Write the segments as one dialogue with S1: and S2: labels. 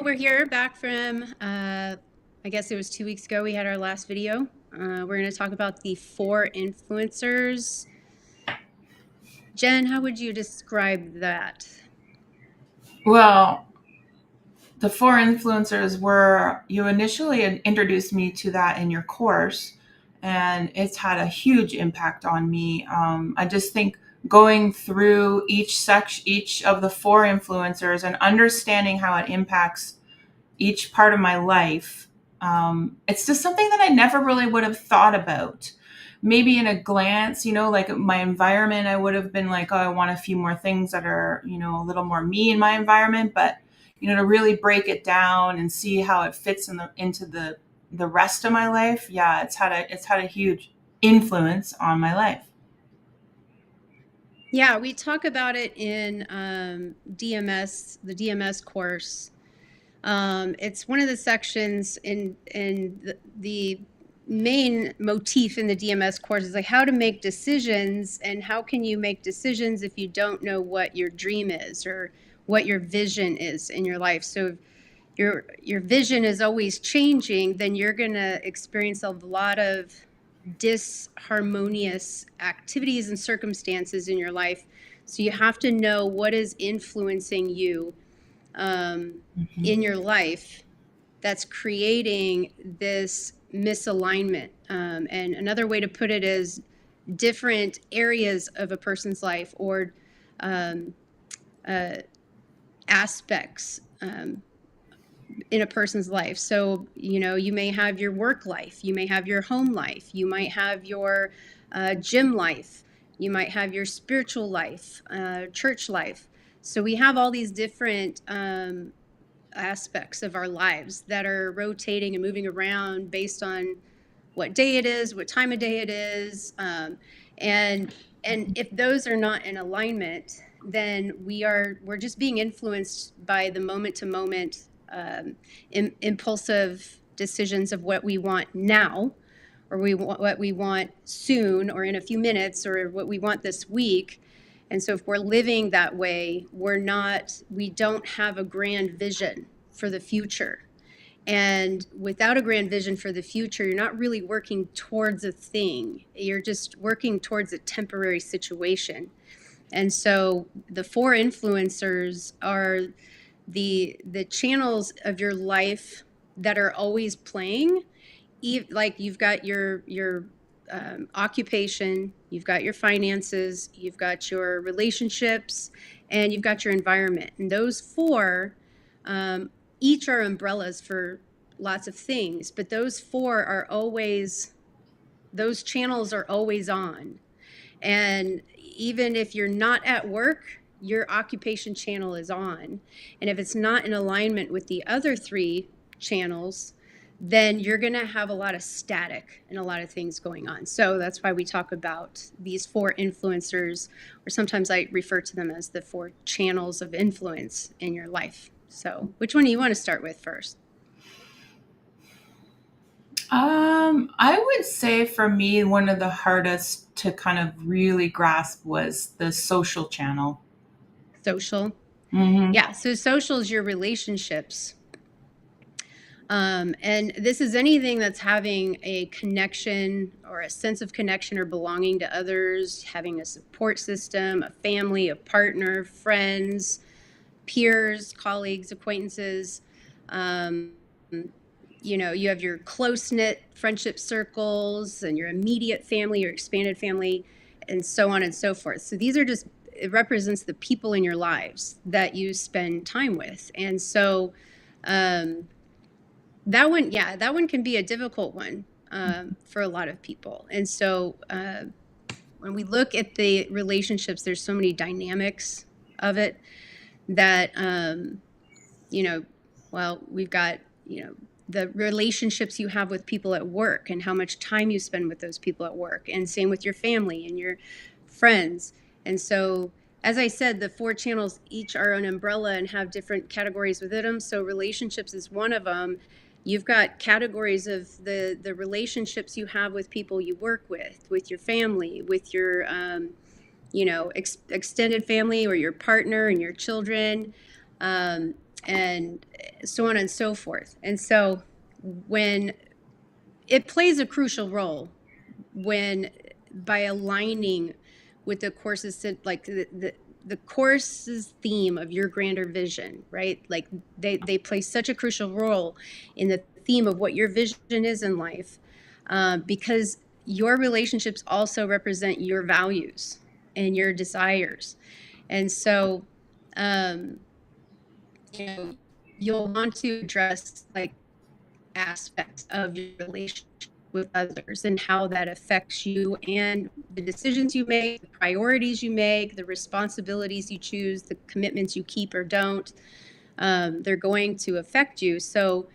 S1: Well, we're here back from, I guess it was 2 weeks ago we had our last video. We're going to talk about the four influencers. Jen, how would you describe that?
S2: Well, the four influencers were, you initially introduced me to that in your course, and it's had a huge impact on me. I just think going through each of the four influencers and understanding how it impacts each part of my life, it's just something that I never really would have thought about. Maybe in a glance, like my environment, I would have been like, oh, I want a few more things that are, a little more me in my environment. But, to really break it down and see how it fits into the rest of my life. Yeah, it's had a huge influence on my life.
S1: Yeah, we talk about it in DMS, the DMS course. It's one of the sections in the main motif in the DMS course is like how to make decisions, and how can you make decisions if you don't know what your dream is or what your vision is in your life. So if your vision is always changing, then you're going to experience a lot of disharmonious activities and circumstances in your life. So you have to know what is influencing you in your life that's creating this misalignment. And another way to put it is different areas of a person's life or aspects in a person's life. So, you may have your work life, you may have your home life, you might have your gym life, you might have your spiritual life, church life. So we have all these different aspects of our lives that are rotating and moving around based on what day it is, what time of day it is, and if those are not in alignment, then we're just being influenced by the moment to moment impulsive decisions of what we want now, or what we want soon, or in a few minutes, or what we want this week. And so if we're living that way, we don't have a grand vision for the future. And without a grand vision for the future, you're not really working towards a thing. You're just working towards a temporary situation. And so the four influencers are the channels of your life that are always playing. Like you've got your occupation, you've got your finances, you've got your relationships, and you've got your environment. And those four each are umbrellas for lots of things, but those channels are always on. And even if you're not at work, your occupation channel is on. And if it's not in alignment with the other three channels, then you're going to have a lot of static and a lot of things going on. So that's why we talk about these four influencers, or sometimes I refer to them as the four channels of influence in your life. So which one do you want to start with first?
S2: I would say for me, one of the hardest to kind of really grasp was the social channel.
S1: Social.
S2: Mm-hmm.
S1: Yeah. So social is your relationships. And this is anything that's having a connection or a sense of connection or belonging to others, having a support system, a family, a partner, friends, peers, colleagues, acquaintances. You have your close-knit friendship circles and your immediate family, your expanded family, and so on and so forth. So it represents the people in your lives that you spend time with. And so that one can be a difficult one for a lot of people. And so when we look at the relationships, there's so many dynamics of it that, we've got, the relationships you have with people at work and how much time you spend with those people at work, and same with your family and your friends. And so, as I said, the four channels each are an umbrella and have different categories within them. So relationships is one of them. You've got categories of the relationships you have with people you work with your family, with your extended family, or your partner and your children. and so on and so forth. And so when it plays a crucial role when by aligning with the course's like the course's theme of your grander vision, right? Like they play such a crucial role in the theme of what your vision is in life, because your relationships also represent your values and your desires. And so you know, you'll want to address like aspects of your relationship with others and how that affects you and the decisions you make, the priorities you make, the responsibilities you choose, the commitments you keep or don't. They're going to affect you. So,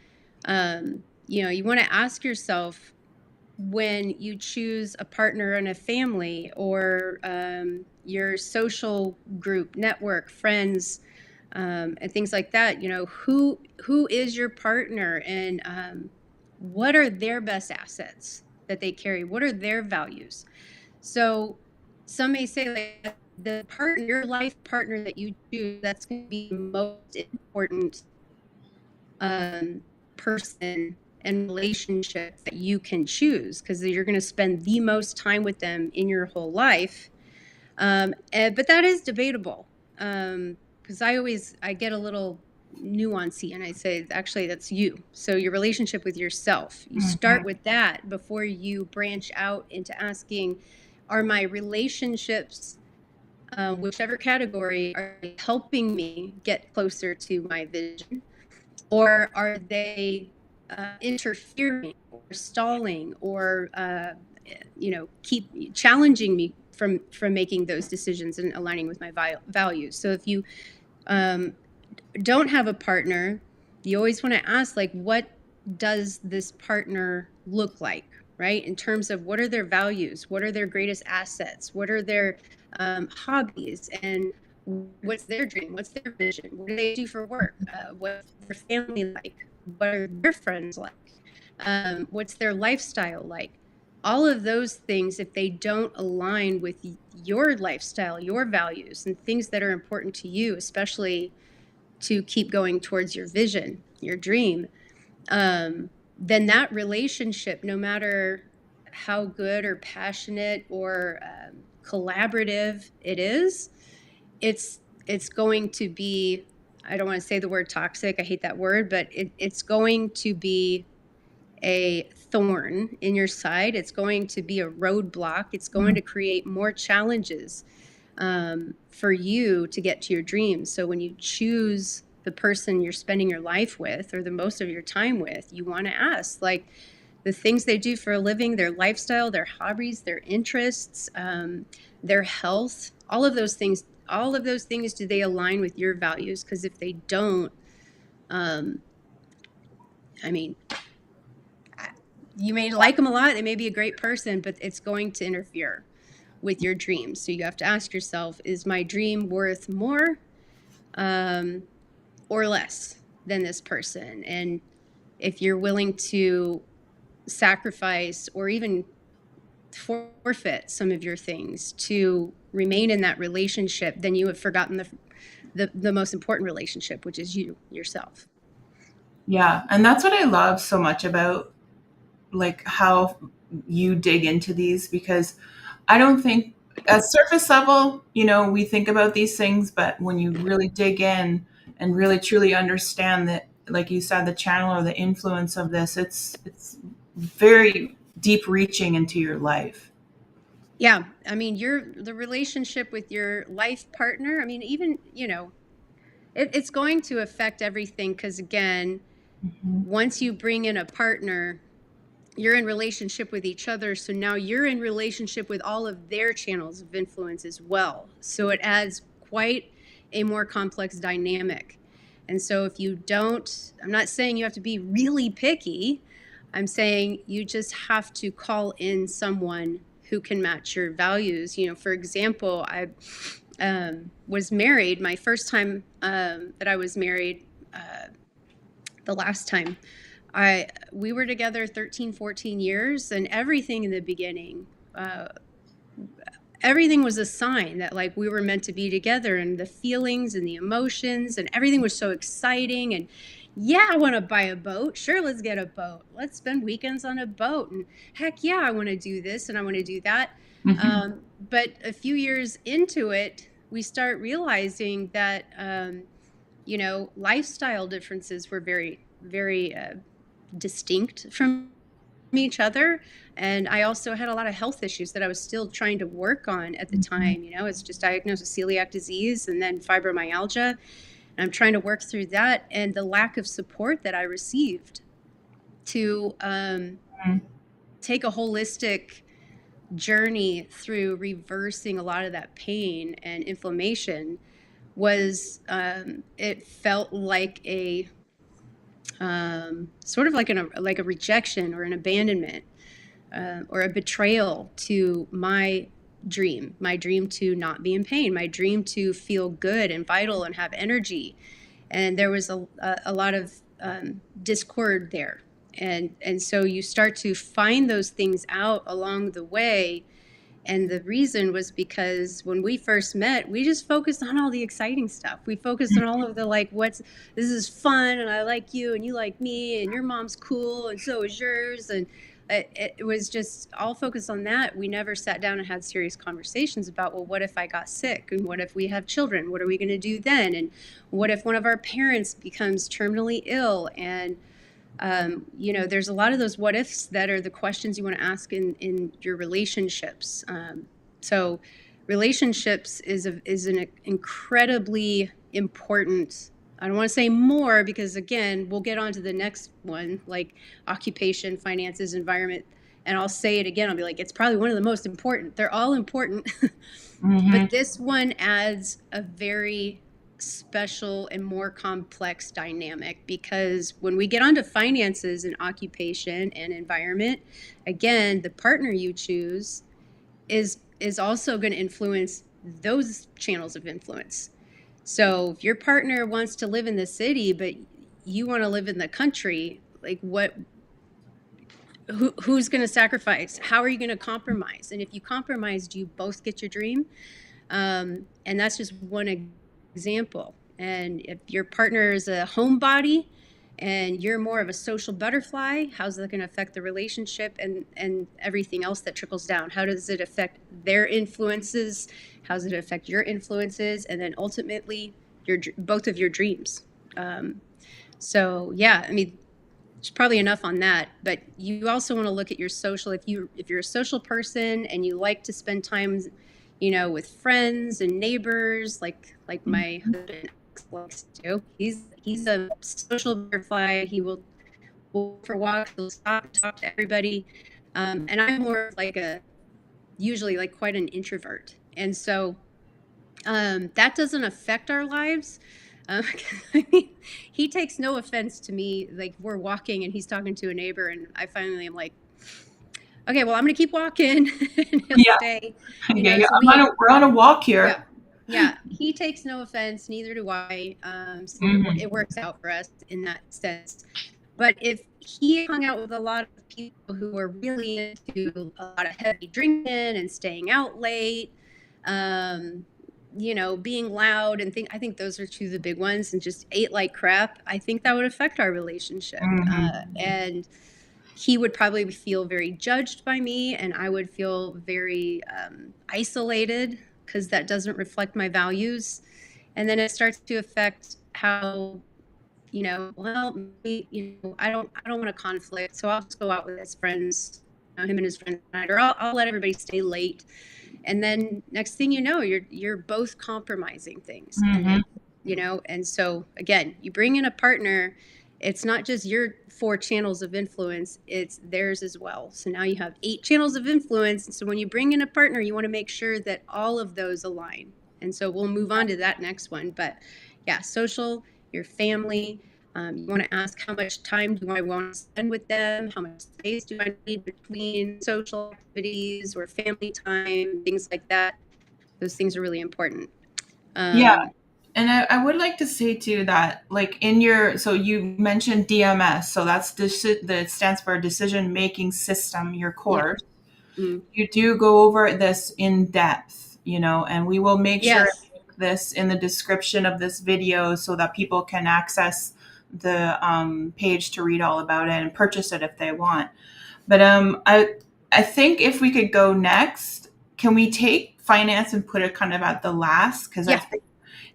S1: you want to ask yourself when you choose a partner in a family or your social group, network, friends, and things like that. Who is your partner, and what are their best assets that they carry? What are their values? So some may say like the partner, your life partner that you choose, that's going to be the most important person and relationship that you can choose, because you're going to spend the most time with them in your whole life. But that is debatable, because I get a little nuancy and I say, actually, that's you. So your relationship with yourself, you start with that before you branch out into asking, are my relationships, whichever category, are they helping me get closer to my vision? Or are they interfering or stalling or keep challenging me from making those decisions and aligning with my values? So if you don't have a partner, you always want to ask, like, what does this partner look like, right? In terms of what are their values, what are their greatest assets, what are their hobbies, and what's their dream, what's their vision, what do they do for work, what's their family like, what are their friends like, what's their lifestyle like? All of those things, if they don't align with your lifestyle, your values, and things that are important to you, especially to keep going towards your vision, your dream, then that relationship, no matter how good or passionate or collaborative it is, it's going to be, I don't want to say the word toxic, I hate that word, but it's going to be a thorn in your side. It's going to be a roadblock. It's going to create more challenges for you to get to your dreams. So when you choose the person you're spending your life with or the most of your time with, you want to ask, like, the things they do for a living, their lifestyle, their hobbies, their interests, their health, all of those things, do they align with your values? Because if they don't, I mean, you may like them a lot, they may be a great person, but it's going to interfere with your dreams. So you have to ask yourself, is my dream worth more or less than this person? And if you're willing to sacrifice or even forfeit some of your things to remain in that relationship, then you have forgotten the most important relationship, which is yourself.
S2: Yeah, and that's what I love so much about like how you dig into these, because I don't think at surface level, we think about these things, but when you really dig in and really truly understand that, like you said, the channel or the influence of this, it's very deep reaching into your life.
S1: Yeah, I mean, the relationship with your life partner, I mean, even, it's going to affect everything, because again, once you bring in a partner, you're in relationship with each other. So now you're in relationship with all of their channels of influence as well. So it adds quite a more complex dynamic. And so if you don't, I'm not saying you have to be really picky. I'm saying you just have to call in someone who can match your values. For example, I was married, my first time that I was married, the last time. We were together 13, 14 years, and everything in the beginning, everything was a sign that like we were meant to be together, and the feelings and the emotions and everything was so exciting. And yeah, I want to buy a boat. Sure, let's get a boat. Let's spend weekends on a boat. And heck yeah, I want to do this and I want to do that.
S2: Mhm.
S1: But a few years into it, we start realizing that, lifestyle differences were very, very distinct from each other. And I also had a lot of health issues that I was still trying to work on at the
S2: Mhm.
S1: time. It's just diagnosed with celiac disease and then fibromyalgia. And I'm trying to work through that and the lack of support that I received to
S2: Mhm.
S1: take a holistic journey through reversing a lot of that pain and inflammation was, it felt like a sort of like like a rejection or an abandonment, or a betrayal to my dream to not be in pain, my dream to feel good and vital and have energy. And there was a lot of discord there. And so you start to find those things out along the way. And the reason was because when we first met, we just focused on all the exciting stuff. We focused on all of the like, this is fun, and I like you, and you like me, and your mom's cool, and so is yours. And it was just all focused on that. We never sat down and had serious conversations about, well, what if I got sick? And what if we have children? What are we going to do then? And what if one of our parents becomes terminally ill? And there's a lot of those what ifs that are the questions you want to ask in your relationships. So relationships is an incredibly important. I don't want to say more because again, we'll get on to the next one, like occupation, finances, environment. And I'll say it again. I'll be like, it's probably one of the most important. They're all important.
S2: Mhm.
S1: But this one adds a very special and more complex dynamic, because when we get onto finances and occupation and environment, again, the partner you choose is also going to influence those channels of influence. So if your partner wants to live in the city but you want to live in the country, like who's going to sacrifice? How are you going to compromise? And if you compromise, do you both get your dream? And that's just one example. And if your partner is a homebody and you're more of a social butterfly, how's that going to affect the relationship and everything else that trickles down? How does it affect their influences? How does it affect your influences? And then ultimately, both of your dreams. So yeah, I mean, there's probably enough on that, but you also want to look at your social. If you're a social person and you like to spend time, with friends and neighbors, like my husband likes to. He's a social butterfly. He will go for walks. He'll stop and talk to everybody. And I'm more like usually like quite an introvert, and so that doesn't affect our lives. Um, I mean, he takes no offense to me. Like we're walking and he's talking to a neighbor, and I finally am like, okay, well, I'm gonna keep walking, and he'll
S2: Yeah.
S1: stay.
S2: Yeah. Yeah.
S1: So we,
S2: We're on a walk
S1: yeah,
S2: here.
S1: yeah. He takes no offense, neither do I. So it
S2: Mhm.
S1: works out for us in that sense. But if he hung out with a lot of people who were really into a lot of heavy drinking and staying out late, um, being loud and I think those are two of the big ones, and just ate like crap, I think that would affect our relationship.
S2: Mhm.
S1: And he would probably feel very judged by me, and I would feel very isolated because that doesn't reflect my values. And then it starts to affect how, well, maybe, I don't want to conflict, so I'll just go out with his friends, him and his friends tonight, or I'll let everybody stay late. And then next thing you know, you're both compromising things.
S2: Mhm.
S1: And so again, you bring in a partner, it's not just your four channels of influence, it's theirs as well. So now you have 8 channels of influence. So when you bring in a partner, you want to make sure that all of those align. And so we'll move on to that next one. But yeah, social, your family. You want to ask, how much time do I want to spend with them? How much space do I need between social activities or family time, things like that? Those things are really important.
S2: Yeah.
S1: Um,
S2: And I would like to say too that like in your so you mentioned DMS, so that's that stands for decision making system, your
S1: yeah.
S2: course.
S1: Mm.
S2: you do go over this in depth, and we will make sure to
S1: Yes.
S2: link this in the description of this video so that people can access the page to read all about it and purchase it if they want. But I think if we could go next, can we take finance and put it kind of at the last? Because I
S1: Yeah.
S2: think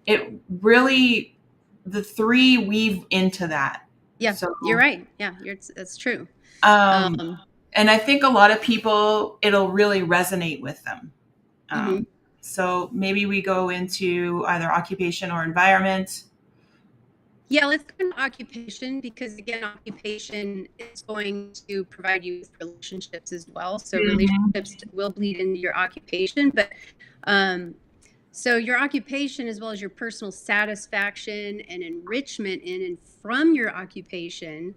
S2: it really, the three weave into that.
S1: Yeah.
S2: So,
S1: You're right. Yeah. That's true.
S2: um,
S1: Um,
S2: and I think a lot of people, it'll really resonate with them.
S1: mhm.
S2: So maybe we go into either occupation or environment.
S1: Yeah, let's go into occupation because again, occupation is going to provide you with relationships as well. So
S2: Mhm.
S1: relationships will bleed into your occupation, but um, so your occupation as well as your personal satisfaction and enrichment in and from your occupation,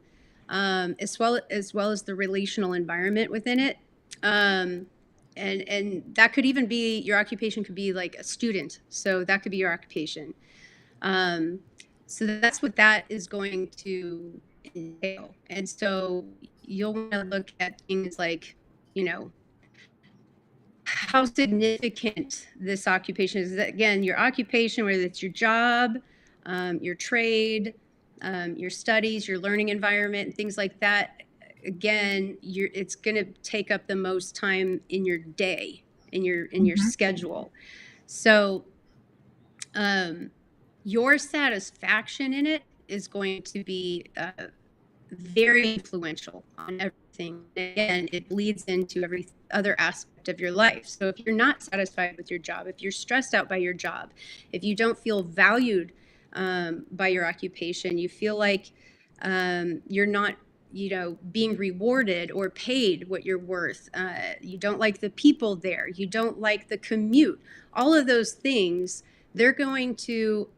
S1: as well as the relational environment within it. Um, and that could even be your occupation could be like a student. So that could be your occupation. Um, so that's what that is going to entail. And so you'll want to look at things like, how significant this occupation is. Again, your occupation, whether it's your job, your trade, your studies, your learning environment, and things like that. Again, it's going to take up the most time in your day, in your
S2: Mhm.
S1: schedule. So your satisfaction in it is going to be very influential on everything. Again, it bleeds into every other aspect of your life. So if you're not satisfied with your job, if you're stressed out by your job, if you don't feel valued by your occupation, you feel like you're not being rewarded or paid what you're worth, you don't like the people there, you don't like the commute, all of those things, they're going to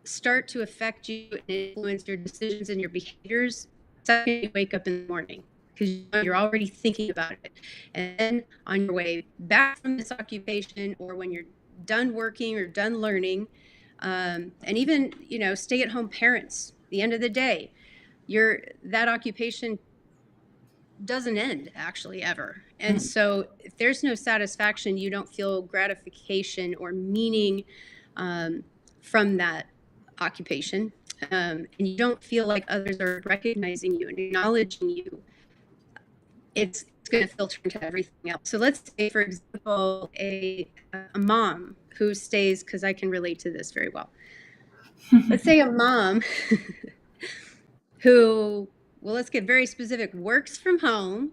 S1: start to affect you and influence your decisions and your behaviors the second you wake up in the morning, because you're already thinking about it. And then on your way back from this occupation, or when you're done working or done learning, and even stay-at-home parents, the end of the day, that occupation doesn't end actually ever. And so if there's no satisfaction, you don't feel gratification or meaning from that occupation, and you don't feel like others are recognizing you and acknowledging you, it's going to filter into everything else. So let's say, for example, a mom who stays, because I can relate to this very well. Let's say a mom who, well, let's get very specific, works from home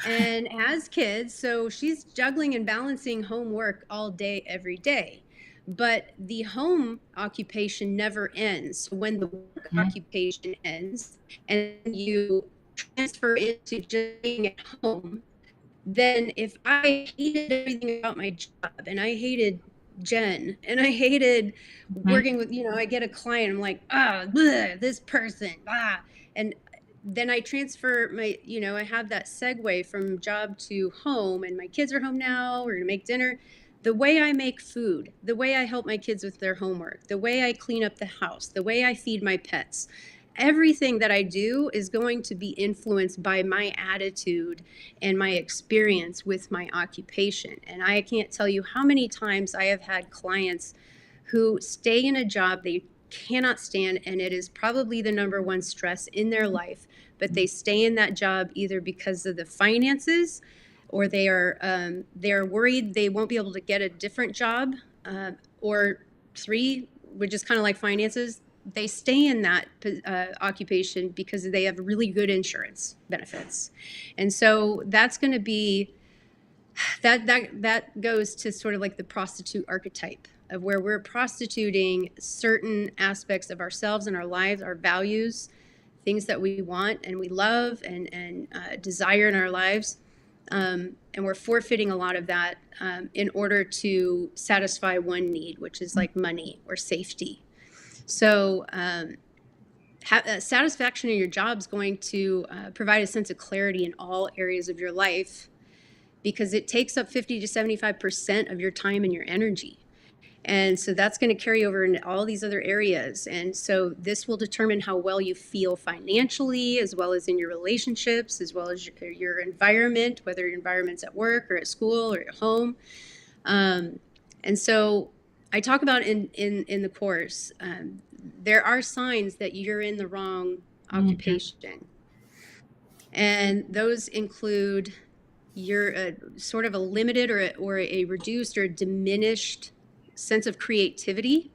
S1: and has kids. So she's juggling and balancing homework all day, every day. But the home occupation never ends. So when the work
S2: Mhm.
S1: occupation ends and you transfer into just being at home, then if I hated everything about my job and I hated Jen and I hated
S2: Mhm.
S1: working with, I get a client, I'm like, this person, and then I transfer I have that segue from job to home, and my kids are home now, we're gonna make dinner. The way I make food, the way I help my kids with their homework, the way I clean up the house, the way I feed my pets, everything that I do is going to be influenced by my attitude and my experience with my occupation. And I can't tell you how many times I have had clients who stay in a job they cannot stand, and it is probably the number one stress in their life, but they stay in that job either because of the finances, or they're worried they won't be able to get a different job, or three, which is kind of like finances, they stay in that occupation because they have really good insurance benefits. And so that's going to be that goes to sort of like the prostitute archetype of where we're prostituting certain aspects of ourselves and our lives, our values, things that we want and we love and desire in our lives. And we're forfeiting a lot of that in order to satisfy one need, which is like money or safety. So satisfaction in your job is going to provide a sense of clarity in all areas of your life, because it takes up 50 to 75% of your time and your energy. And so that's going to carry over into all these other areas. And so this will determine how well you feel financially, as well as in your relationships, as well as your environment, whether your environment's at work or at school or at home. And so I talk about in the course, there are signs that you're in the wrong occupation. And those include you're sort of a limited or a reduced or diminished sense of creativity,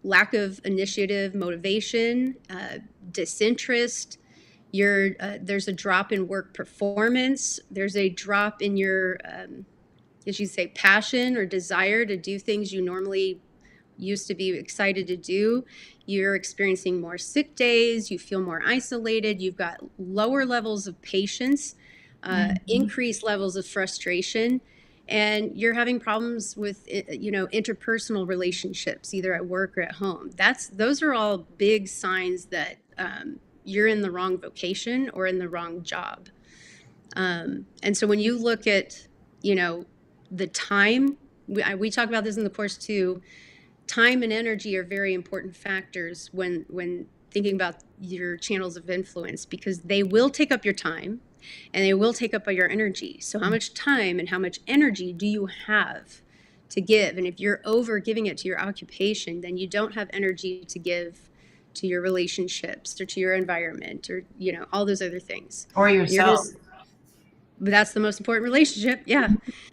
S1: lack of initiative, motivation, disinterest. There's a drop in work performance. There's a drop in your, as you say, passion or desire to do things you normally used to be excited to do. You're experiencing more sick days. You feel more isolated. You've got lower levels of patience, increased levels of frustration, and you're having problems with interpersonal relationships, either at work or at home. Those are all big signs that you're in the wrong vocation or in the wrong job. And so when you look at the time, we talk about this in the course too. Time and energy are very important factors when thinking about your channels of influence, because they will take up your time and they will take up your energy. So how much time and how much energy do you have to give? And if you're over giving it to your occupation, then you don't have energy to give to your relationships or to your environment or all those other things.
S2: Or yourself.
S1: But that's the most important relationship. Yeah.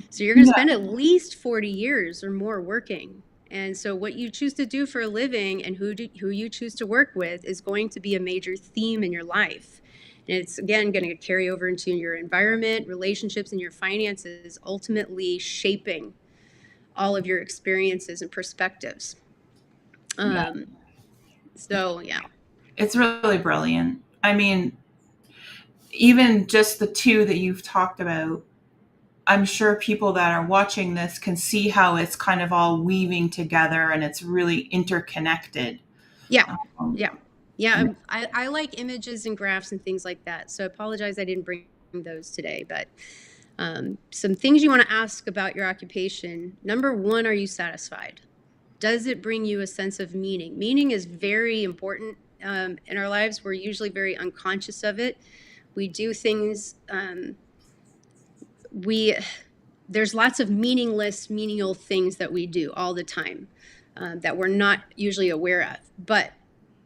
S1: So you're going to spend at least 40 years or more working. And so what you choose to do for a living and who you choose to work with is going to be a major theme in your life. And it's, again, going to carry over into your environment, relationships, and your finances, ultimately shaping all of your experiences and perspectives. So, yeah.
S2: It's really brilliant. I mean, even just the two that you've talked about, I'm sure people that are watching this can see how it's kind of all weaving together and it's really interconnected.
S1: Yeah. Yeah. I like images and graphs and things like that. So I apologize I didn't bring those today, but some things you want to ask about your occupation. Number one, are you satisfied? Does it bring you a sense of meaning? Meaning is very important in our lives. We're usually very unconscious of it. We do things, there's lots of meaningless, menial things that we do all the time that we're not usually aware of. But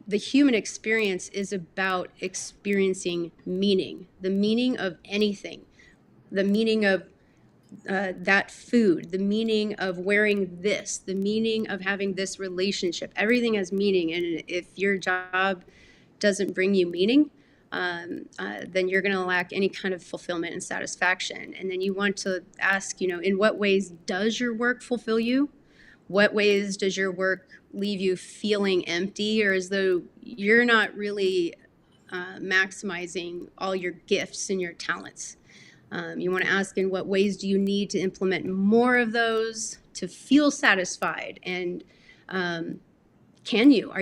S1: the human experience is about experiencing meaning, the meaning of anything, the meaning of that food, the meaning of wearing this, the meaning of having this relationship. Everything has meaning. And if your job doesn't bring you meaning, then you're going to lack any kind of fulfillment and satisfaction. And then you want to ask, in what ways does your work fulfill you? What ways does your work leave you feeling empty, or as though you're not really maximizing all your gifts and your talents? You want to ask, in what ways do you need to implement more of those to feel satisfied? And are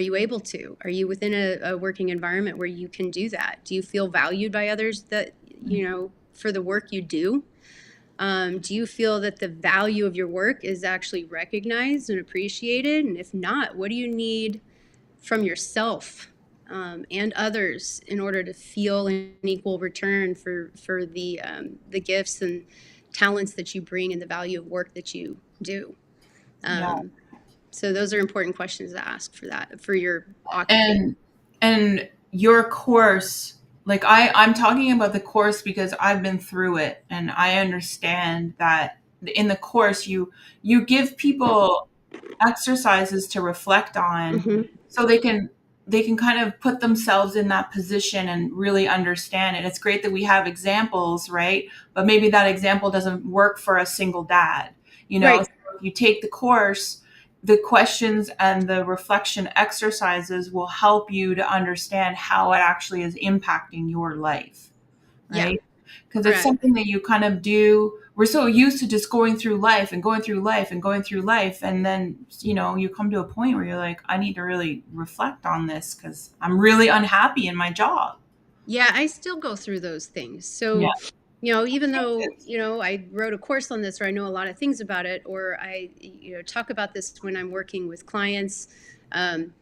S1: you able to? Are you within a working environment where you can do that? Do you feel valued by others that, for the work you do? Do you feel that the value of your work is actually recognized and appreciated? And if not, what do you need from yourself and others in order to feel an equal return for the gifts and talents that you bring and the value of work that you do? So those are important questions to ask for your occupation.
S2: And your course, like I'm talking about the course because I've been through it and I understand that in the course you give people exercises to reflect on so they can kind of put themselves in that position and really understand it. It's great that we have examples, right? But maybe that example doesn't work for a single dad.
S1: Right.
S2: So if you take the course, the questions and the reflection exercises will help you to understand how it actually is impacting your life, right? Because it's something that you kind of do. We're so used to just going through life and going through life and going through life. And then, you come to a point where you're like, I need to really reflect on this because I'm really unhappy in my job.
S1: Yeah, I still go through those things. So Even though, I wrote a course on this, or I know a lot of things about it, or I, talk about this when I'm working with clients, um,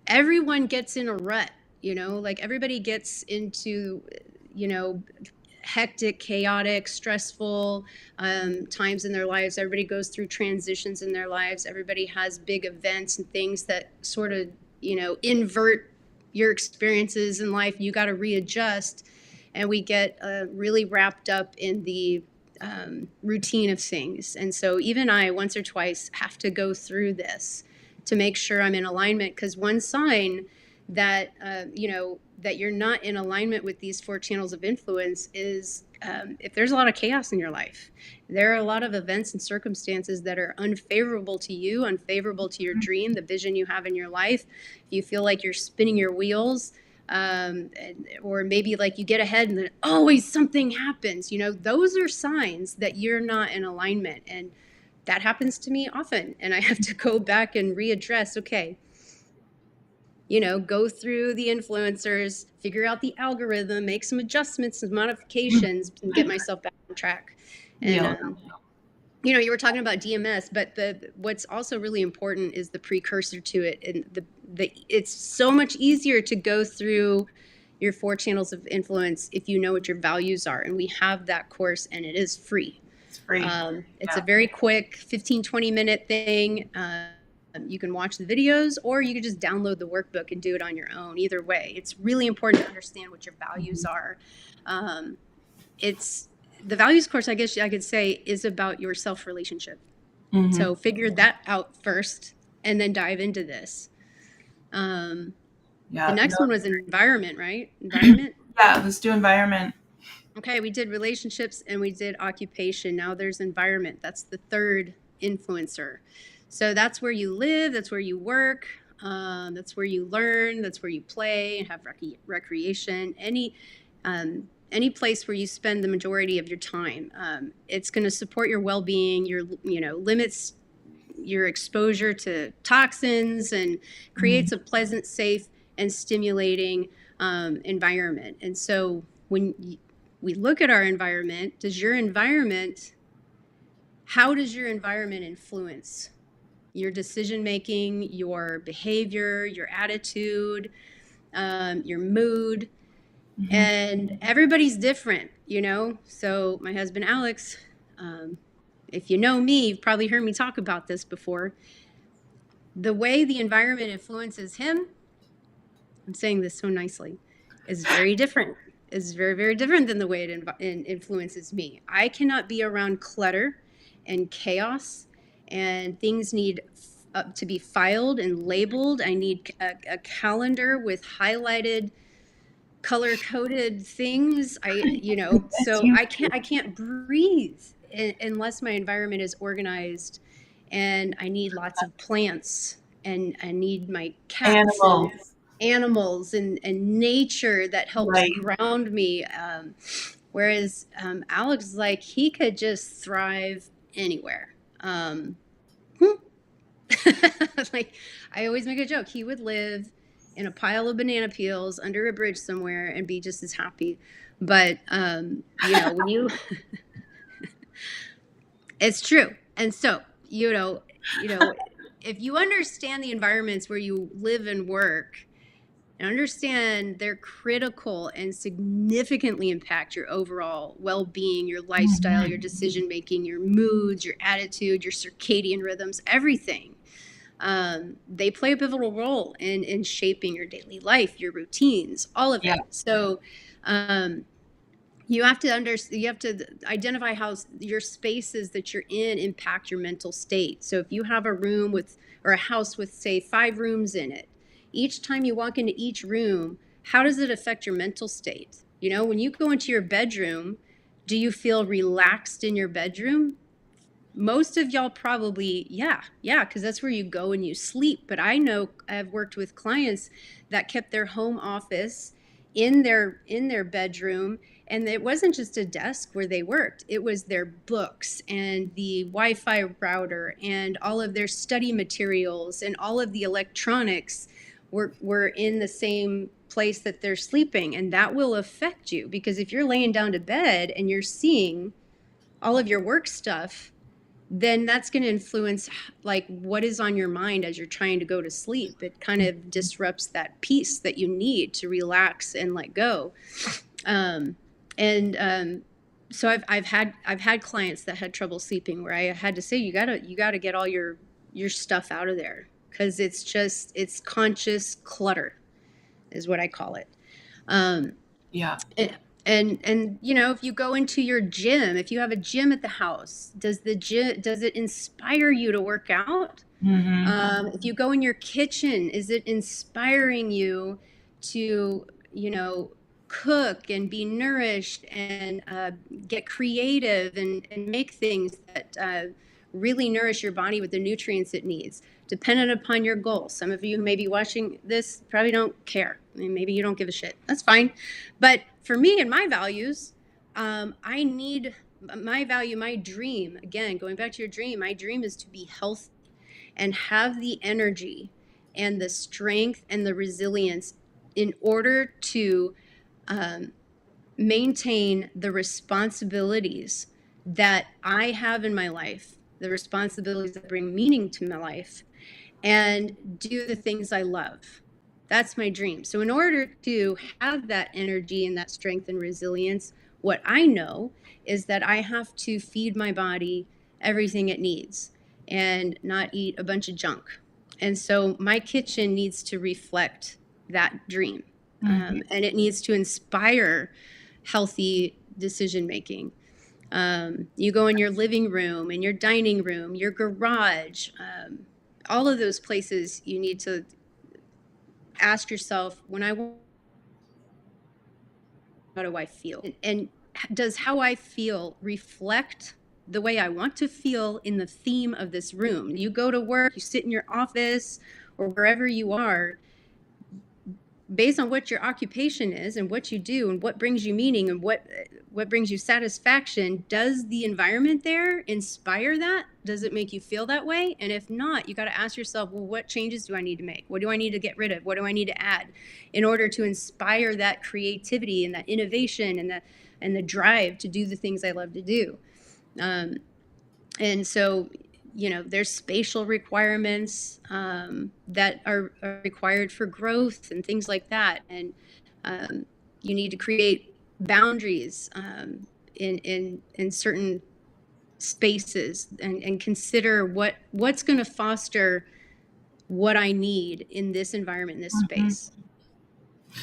S1: everyone gets in a rut, like everybody gets into, you know, hectic, chaotic, stressful times in their lives. Everybody goes through transitions in their lives. Everybody has big events and things that sort of, invert your experiences in life. You got to readjust. And we get really wrapped up in the routine of things. And so even I, once or twice, have to go through this to make sure I'm in alignment. Because one sign that, that you're not in alignment with these four channels of influence is if there's a lot of chaos in your life. There are a lot of events and circumstances that are unfavorable to you, unfavorable to your dream, the vision you have in your life. You feel like you're spinning your wheels, or maybe like you get ahead and then always something happens. Those are signs that you're not in alignment. And that happens to me often. And I have to go back and readdress, okay, go through the influencers, figure out the algorithm, make some adjustments and modifications, and get myself back on track. And,
S2: Yeah.
S1: You were talking about DMS, but what's also really important is the precursor to it. And it's so much easier to go through your four channels of influence if you know what your values are. And we have that course, and it is free.
S2: It's free.
S1: It's a very quick 15-20 minute thing. You can watch the videos, or you can just download the workbook and do it on your own. Either way, it's really important to understand what your values are. It's the values course, I guess I could say, is about your self-relationship.
S2: Mm-hmm.
S1: So figure that out first and then dive into this. The next one was environment, right? Environment?
S2: Yeah, let's do environment.
S1: Okay, we did relationships and we did occupation. Now there's environment. That's the third influencer. So that's where you live, that's where you work, that's where you learn, that's where you play and have recreation. Any place where you spend the majority of your time. It's going to support your well-being, limits your exposure to toxins, and creates a pleasant, safe, and stimulating environment. And so when we look at our environment, how does your environment influence your decision-making, your behavior, your attitude, your mood? Mm-hmm. And everybody's different, So my husband, Alex, if you know me, you've probably heard me talk about this before. The way the environment influences him, I'm saying this so nicely, is very different. It's very, very different than the way it influences me. I cannot be around clutter and chaos, and things need to be filed and labeled. I need a calendar with highlighted, color-coded things. So I can't breathe unless my environment is organized, and I need lots of plants, and I need my cats, animals and nature that helps ground me. Whereas Alex, like, he could just thrive anywhere. Like, I always make a joke. He would live in a pile of banana peels under a bridge somewhere and be just as happy. But, when you, it's true. And so, if you understand the environments where you live and work, and understand they're critical and significantly impact your overall well-being, your lifestyle, your decision-making, your moods, your attitude, your circadian rhythms, everything. They play a pivotal role in shaping your daily life, your routines, all of it. So you have to identify how your spaces that you're in impact your mental state. So if you have a room or a house with, say, 5 rooms in it, each time you walk into each room, how does it affect your mental state? When you go into your bedroom, do you feel relaxed in your bedroom? Most of y'all probably, yeah, because that's where you go and you sleep. But I know I've worked with clients that kept their home office in their bedroom, and it wasn't just a desk where they worked. It was their books and the Wi-Fi router and all of their study materials and all of the electronics we're in the same place that they're sleeping, and that will affect you, because if you're laying down to bed and you're seeing all of your work stuff, then that's going to influence like what is on your mind as you're trying to go to sleep. It kind of disrupts that peace that you need to relax and let go. And so I've had clients that had trouble sleeping, where I had to say, you gotta get all your stuff out of there, because it's conscious clutter is what I call it. Um,
S2: Yeah.
S1: and if you go into your gym, if you have a gym at the house, does it inspire you to work out?
S2: Mm-hmm.
S1: If you go in your kitchen, is it inspiring you to, cook and be nourished and get creative and make things that really nourish your body with the nutrients it needs, dependent upon your goals? Some of you who may be watching this probably don't care. I mean, maybe you don't give a shit. That's fine. But for me and my values, I need my value, my dream, again, going back to your dream, my dream is to be healthy and have the energy and the strength and the resilience in order to um, maintain the responsibilities that I have in my life, the responsibilities that bring meaning to my life, and do the things I love. That's my dream. So, in order to have that energy and that strength and resilience, what I know is that I have to feed my body everything it needs and not eat a bunch of junk. And so, my kitchen needs to reflect that dream,
S2: Mm-hmm.
S1: and it needs to inspire healthy decision making. You go in your living room, in your dining room, your garage, all of those places you need to ask yourself, how do I feel? And does how I feel reflect the way I want to feel in the theme of this room? You go to work, you sit in your office or wherever you are, based on what your occupation is and what you do and what brings you meaning and what brings you satisfaction. Does the environment there inspire that? Does it make you feel that way? And if not, you got to ask yourself, well, what changes do I need to make? What do I need to get rid of? What do I need to add in order to inspire that creativity and that innovation and the drive to do the things I love to do? um, and so, there's spatial requirements that are required for growth and things like that. And um, you need to create boundaries in certain spaces, and consider what's going to foster what I need in this environment, in this
S2: Mm-hmm.
S1: space.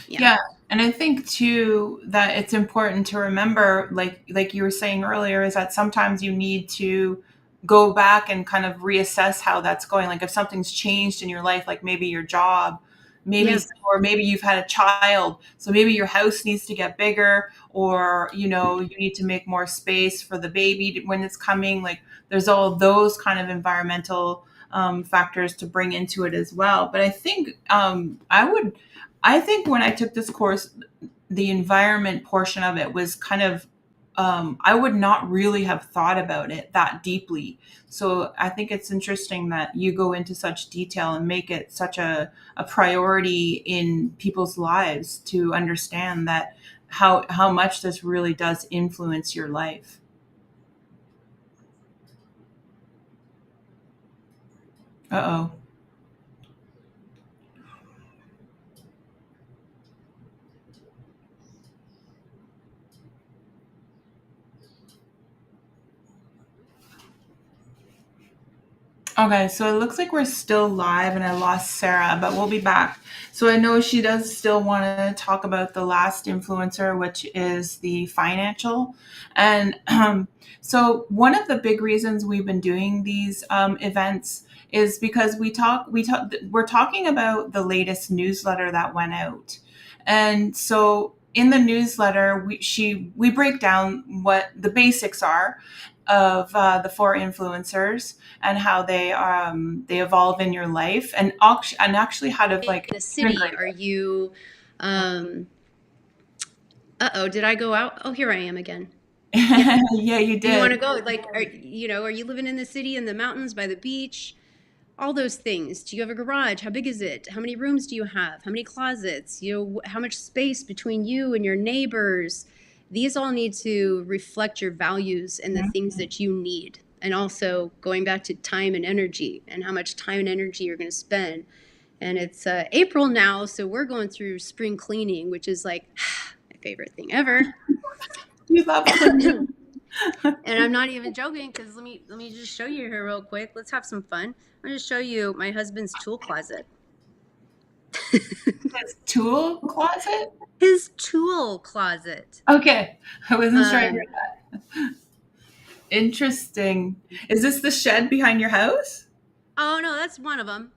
S1: Yeah.
S2: Yeah, and I think too that it's important to remember, like you were saying earlier, is that sometimes you need to go back and kind of reassess how that's going. Like if something's changed in your life, like maybe your job, maybe,
S1: Yeah.
S2: or maybe you've had a child, so maybe your house needs to get bigger, or you need to make more space for the baby when it's coming. Like there's all those kind of environmental factors to bring into it as well. But I think I think when I took this course, the environment portion of it was kind of, I would not really have thought about it that deeply. So I think it's interesting that you go into such detail and make it such a priority in people's lives to understand that how much this really does influence your life. Uh-oh. Okay, so it looks like we're still live and I lost Sarah, but we'll be back. So I know she does still want to talk about the last influencer, which is the financial. And so one of the big reasons we've been doing these events is because we're talking about the latest newsletter that went out. And so in the newsletter, we break down what the basics are of the four influencers and how they evolve in your life, and actually how to
S1: In
S2: like
S1: the city,
S2: integrate
S1: are you, um, uh-oh, did I go out? Oh, here I am again. Yeah.
S2: it. Yeah, you
S1: Do you want
S2: did.
S1: to go? Like, are you living in the city, in the mountains, by the beach? all those things. Do you have a garage? How big is it? How many rooms do you have? How many closets? How much space between you and your neighbors? These all need to reflect your values and the things that you need. And also going back to time and energy and how much time and energy you're going to spend. And it's April now, so we're going through spring cleaning, which is like my favorite thing ever.
S2: You love cleaning.
S1: And I'm not even joking, because let me just show you here real quick. Let's have some fun. I'm going to show you my husband's tool closet.
S2: His tool closet?
S1: His tool closet.
S2: Okay. I wasn't sure I heard that. Interesting. Is this the shed behind your house?
S1: Oh, no, that's one of them.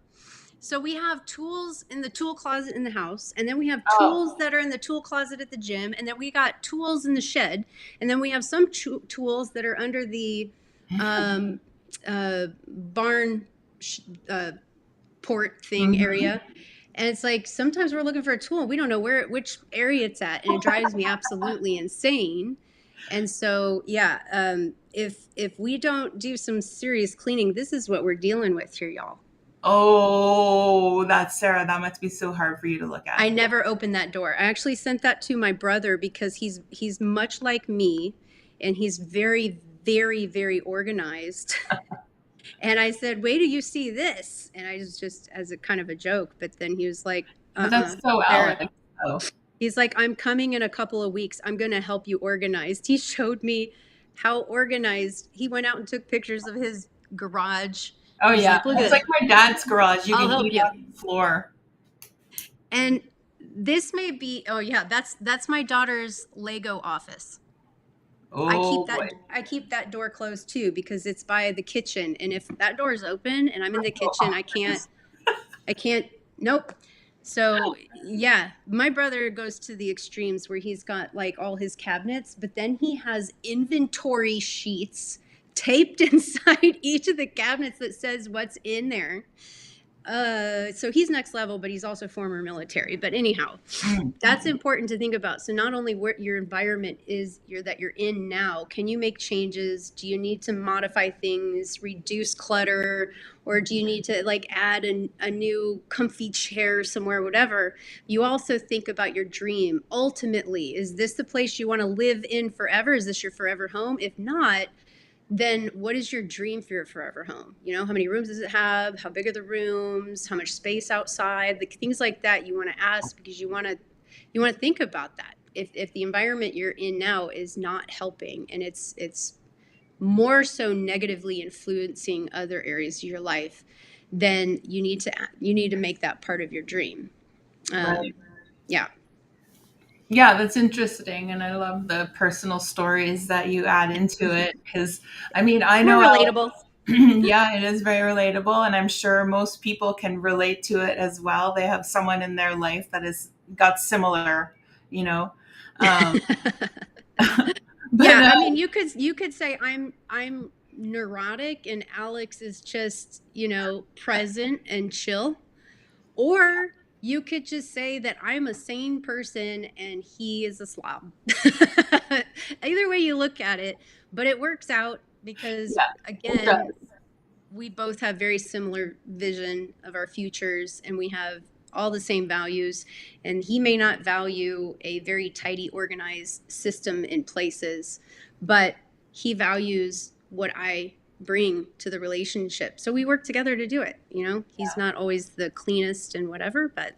S1: So we have tools in the tool closet in the house, and then we have
S2: Oh.
S1: tools that are in the tool closet at the gym, and then we got tools in the shed, and then we have some tools that are under the barn port thing area. And it's like sometimes we're looking for a tool, we don't know which area it's at, and it drives me absolutely insane. And so, yeah, if we don't do some serious cleaning, this is what we're dealing with here, y'all.
S2: Oh, that's Sarah. That must be so hard for you to look at.
S1: I never opened that door. I actually sent that to my brother because he's much like me, and he's very, very, very organized. And I said, "Wait till you see this." And I was just as a kind of a joke, but then he was like,
S2: But that's so
S1: Sarah.
S2: Alex. Oh.
S1: He's like, "I'm coming in a couple of weeks. I'm going to help you organize." He showed me how organized. He went out and took pictures of his garage.
S2: Oh
S1: He's
S2: yeah,
S1: like, "Look at
S2: it's
S1: this."
S2: like my dad's garage. You
S1: I'll
S2: can
S1: help
S2: eat
S1: you.
S2: on the floor.
S1: And this may be, oh yeah, that's my daughter's Lego office.
S2: Oh boy.
S1: I keep that door closed too, because it's by the kitchen, and if that door is open and I'm in the kitchen, I can't, nope. So yeah, my brother goes to the extremes where he's got like all his cabinets, but then he has inventory sheets taped inside each of the cabinets that says what's in there. So he's next level, but he's also former military. But anyhow, that's important to think about. So not only what your environment is that you're in now, can you make changes? Do you need to modify things, reduce clutter, or do you need to like add a new comfy chair somewhere, whatever? You also think about your dream. Ultimately, is this the place you want to live in forever? Is this your forever home? If not, then what is your dream for your forever home? You know, how many rooms does it have? How big are the rooms? How much space outside? Like things like that you want to ask, because you want to think about that. If the environment you're in now is not helping, and it's more so negatively influencing other areas of your life, then you need to make that part of your dream.
S2: Right.
S1: Yeah.
S2: Yeah, that's interesting, and I love the personal stories that you add into it, because I mean, I know
S1: More relatable.
S2: yeah, it is very relatable, and I'm sure most people can relate to it as well. They have someone in their life that has got similar, you know. But
S1: yeah, I mean, you could say I'm neurotic and Alex is just, present and chill. Or you could just say that I'm a sane person and he is a slob. Either way you look at it, but it works out because,
S2: yeah, it
S1: again,
S2: does.
S1: we both have very similar vision of our futures, and we have all the same values. And he may not value a very tidy, organized system in places, but he values what I bring to the relationship. So we work together to do it. He's not always the cleanest and whatever, but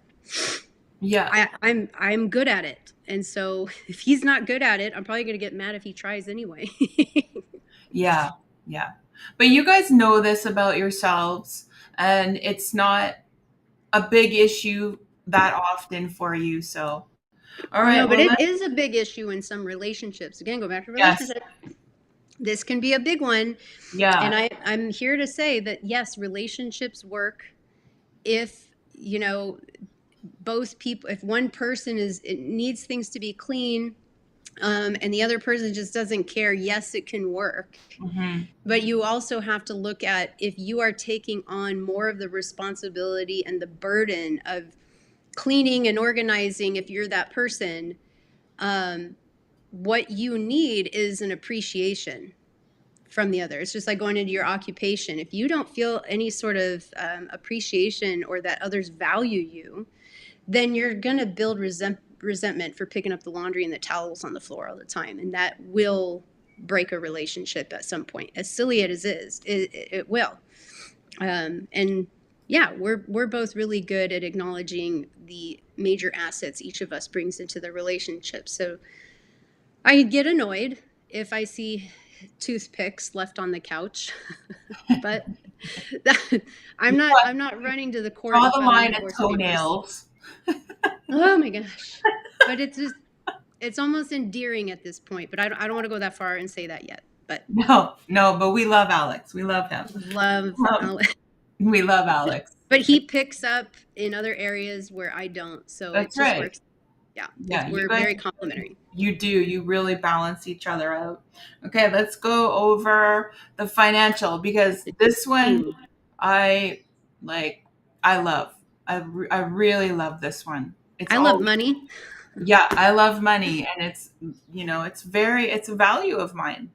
S2: Yeah.
S1: I'm good at it. And so if he's not good at it, I'm probably going to get mad if he tries anyway.
S2: Yeah. Yeah. But you guys know this about yourselves, and it's not a big issue that often for you. So, all right.
S1: No, but
S2: Well,
S1: it is a big issue in some relationships. Again, go back to
S2: yes.
S1: relationships. This can be a big one.
S2: Yeah.
S1: And I'm here to say that, yes, relationships work if, both people, if one person it needs things to be clean, and the other person just doesn't care, yes, it can work.
S2: Mm-hmm.
S1: But you also have to look at, if you are taking on more of the responsibility and the burden of cleaning and organizing, if you're that person, what you need is an appreciation from the other. It's just like going into your occupation. If you don't feel any sort of appreciation or that others value you, then you're going to build resentment for picking up the laundry and the towels on the floor all the time. And that will break a relationship at some point. As silly as it is, it will. And yeah, we're both really good at acknowledging the major assets each of us brings into the relationship. So I get annoyed if I see toothpicks left on the couch, but I'm not running to the court
S2: Draw
S1: and
S2: the
S1: filing
S2: line at
S1: divorce papers.
S2: toenails.
S1: Oh my gosh. But it's almost endearing at this point, but I don't want to go that far and say that yet. But
S2: No, but we love Alex. We love him.
S1: love Alex.
S2: We love Alex.
S1: But he picks up in other areas where I don't. So
S2: That's
S1: it just
S2: right.
S1: works. Yeah.
S2: Yeah,
S1: We're very complementary.
S2: You do. You really balance each other out. Okay, let's go over the financial, because this one I like. I love. I really love this one.
S1: I love money.
S2: Yeah, I love money, and it's it's a value of mine,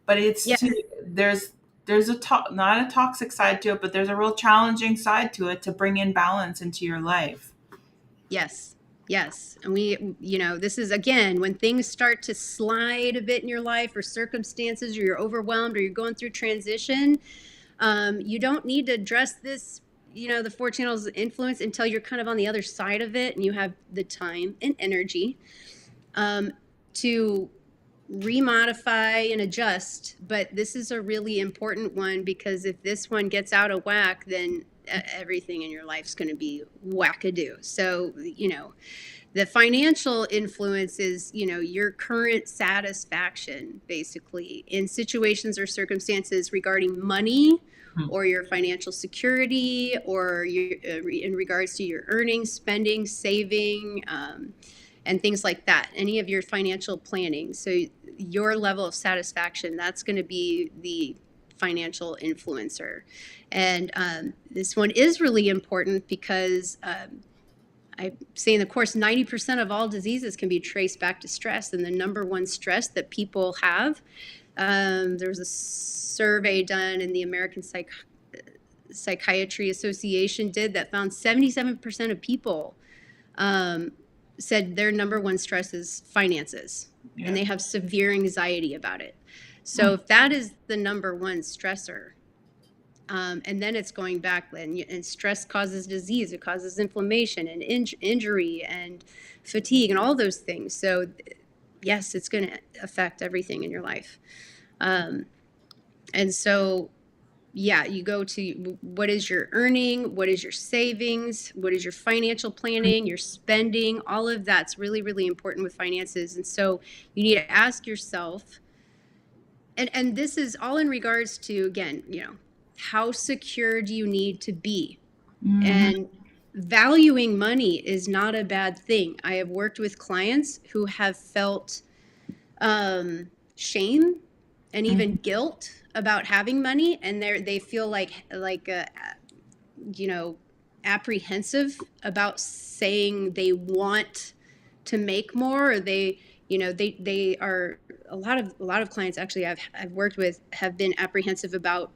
S2: but it's
S1: Yes.
S2: there's not a toxic side to it, but there's a real challenging side to it to bring in balance into your life.
S1: Yes. Yes. And this is, again, when things start to slide a bit in your life, or circumstances, or you're overwhelmed, or you're going through transition, you don't need to address this, the 4 channels of influence, until you're kind of on the other side of it and you have the time and energy to remodify and adjust. But this is a really important one, because if this one gets out of whack, then everything in your life is going to be wackadoo. So, the financial influence is, your current satisfaction, basically, in situations or circumstances regarding money, or your financial security, or in regards to your earning, spending, saving, and things like that. Any of your financial planning. So your level of satisfaction, that's going to be the financial influencer. And this one is really important, because I say in the course, 90% of all diseases can be traced back to stress. And the number one stress that people have, there was a survey done in the American Psychiatry Association did, that found 77% of people said their number one stress is finances. Yeah. And they have severe anxiety about it. So if that is the number one stressor, and then it's going back, and stress causes disease, it causes inflammation and injury and fatigue and all those things. So yes, it's going to affect everything in your life. And so, yeah, you go to what is your earning, what is your savings, what is your financial planning, your spending, all of that's really, really important with finances. And so you need to ask yourself, and this is all in regards to, again, how secure do you need to be? Mm-hmm. And valuing money is not a bad thing. I have worked with clients who have felt shame and even guilt about having money, and they feel like apprehensive about saying they want to make more, or they are, a lot of clients actually I've worked with have been apprehensive about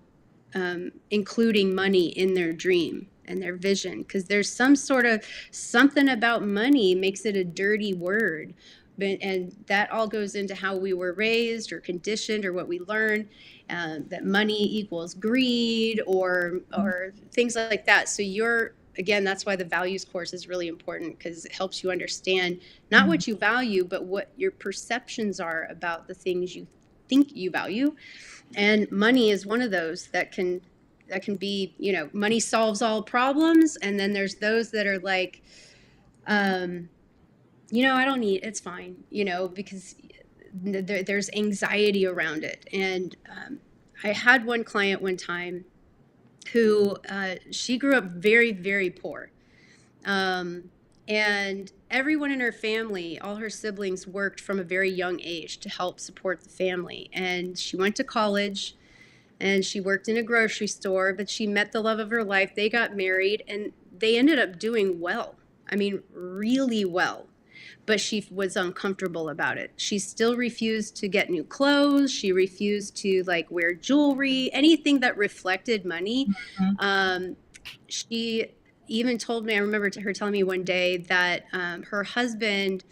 S1: including money in their dream and their vision, because there's something about money makes it a dirty word. And that all goes into how we were raised or conditioned, or what we learn, that money equals greed, or things like that. So again, that's why the values course is really important, because it helps you understand not what you value, but what your perceptions are about the things you think you value. And money is one of those that can be, money solves all problems. And then there's those that are like, I don't need, it's fine, because there's anxiety around it. And I had one client one time who, she grew up very, very poor. And everyone in her family, all her siblings, worked from a very young age to help support the family. And she went to college, and she worked in a grocery store, but she met the love of her life. They got married, and they ended up doing well. I mean, really well. but she was uncomfortable about it. She still refused to get new clothes. She refused to like wear jewelry, anything that reflected money.
S2: Mhm.
S1: She even told me, I remember her telling me one day that her husband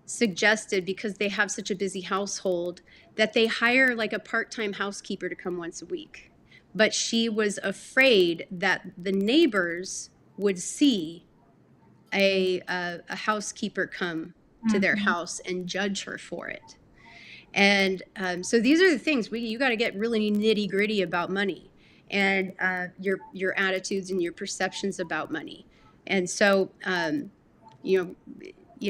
S1: suggested, because they have such a busy household, that they hire like a part-time housekeeper to come once a week. But she was afraid that the neighbors would see a housekeeper come to their
S2: Mhm.
S1: house and judge her for it. And so these are the things you got to get really nitty gritty about money, and your attitudes and your perceptions about money. And so you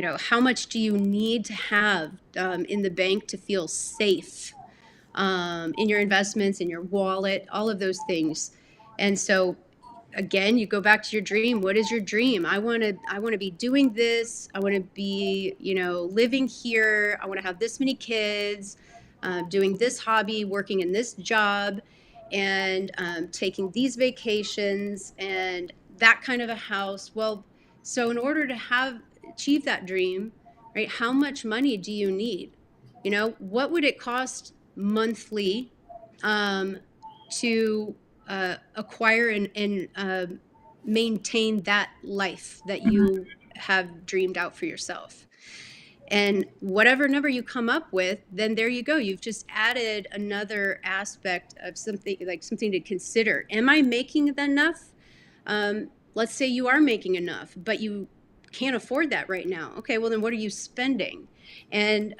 S1: know how much do you need to have in the bank to feel safe, in your investments, in your wallet, all of those things. And so again, you go back to your dream. What is your dream? I want to be doing this. I want to be, living here. I want to have this many kids, doing this hobby, working in this job, and taking these vacations and that kind of a house. Well, so in order to achieve that dream, right, how much money do you need? What would it cost monthly to acquire and maintain that life that
S2: Mhm.
S1: you have dreamed out for yourself? And whatever number you come up with, then there you go. You've just added another aspect of something to consider. Am I making enough? Let's say you are making enough, but you can't afford that right now. Okay, well then what are you spending? And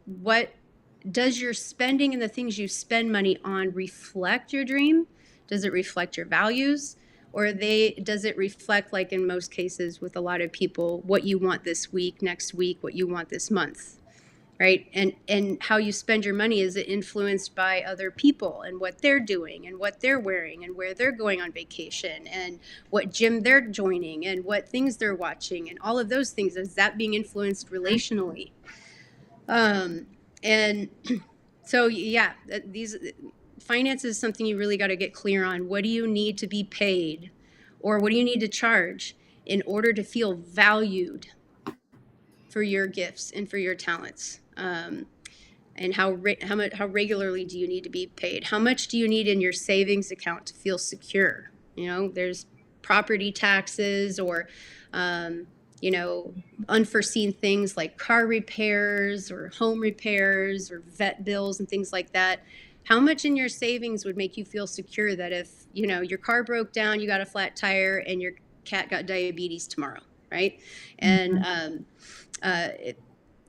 S1: what does your spending and the things you spend money on reflect your dream? Does it reflect your values? Or does it reflect, like in most cases with a lot of people, what you want this week, next week, what you want this month? Right? And how you spend your money, is it influenced by other people and what they're doing and what they're wearing and where they're going on vacation and what gym they're joining and what things they're watching and all of those things? Is that being influenced relationally? And so yeah, these finance is something you really got to get clear on. What do you need to be paid, or what do you need to charge in order to feel valued for your gifts and for your talents? And how regularly do you need to be paid? How much do you need in your savings account to feel secure? There's property taxes, or unforeseen things like car repairs or home repairs or vet bills and things like that. How much in your savings would make you feel secure that if your car broke down, you got a flat tire, and your cat got diabetes tomorrow, right? And